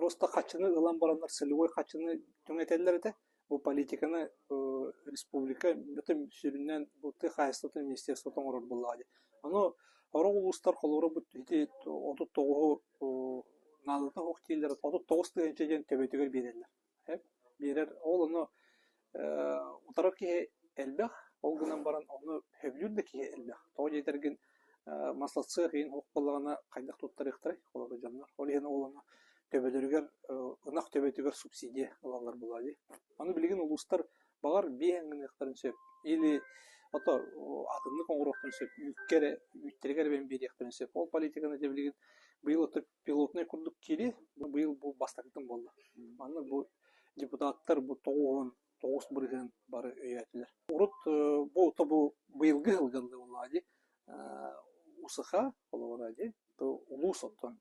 просто хачыны ылан барандар сылыгой хачыны түңетеллер де бу политиканы республика бүтүн сүрүнөн бутты хайстатын министерство тоңорор буллади. Аны орог улустар колора бут ити отут тогу надата хоктилер отут тогус тыгынча төбөтөгөр берелер. Берер ол аны утарак ки элбэх ол гынан баран аны хөблүр да ки элбэх. Того жетерген маслатсы кыйын хокколлагана кайдак туттарыктар колора жаннар. Ол ene ол аны төбөлөргөр ынак төбөтөгөр субсидия алалар булады. Аны билген улустар багар беңгенектарын сөп или ото атымны коңгуроктон сөп үккере үттергер бен беректен сөп ол политиканы дебилген быйыл пилотный курдук кири быйыл бу бастактын болду. Аны бу депутаттар бу 9 быргын бары өйәтилер. Урут бу быйылгы жылгылды булады. Усыха болоради улус оттон